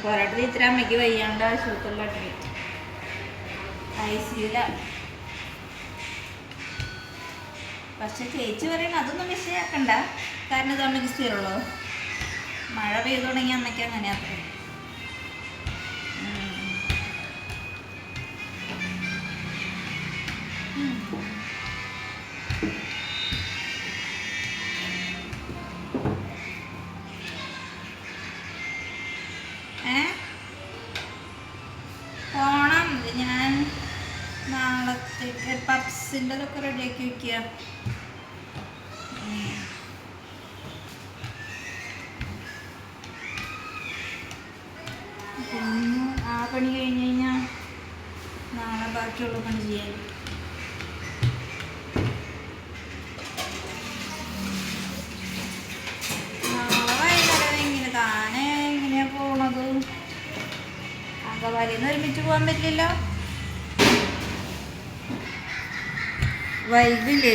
പോരാട്ടത്തിൽ ഇത്ര അമ്മയ്ക്ക് വയ്യാണ്ട് ആശുപത്രിയിൽ അഡ്മിറ്റ് ICUല. പക്ഷെ ചേച്ചി പറയണ അതൊന്നും വിഷയാക്കണ്ട, കാരണം ഇത് അമ്മയ്ക്ക് സ്ഥിരമുള്ളൂ. മഴ പെയ്തു തുടങ്ങി അമ്മയ്ക്ക് അങ്ങനെ അത്ര. പോണം, ഞാൻ നാളത്തേക്ക് പപ്സിൻ്റെതൊക്കെ റെഡിയാക്കി വയ്ക്കുക. പിന്നെ ആ പണി കഴിഞ്ഞ് കഴിഞ്ഞാൽ നാളെ ബാക്കിയുള്ള പണി ചെയ്യാൻ. നാളെ വൈകുന്നേരം ഇങ്ങനെ താനെ എങ്ങനെയാ പോണത്? അങ്കവാടിന്ന് ഒരുമിച്ച് പോകാൻ പറ്റില്ലല്ലോ, വൈകില്ലേ?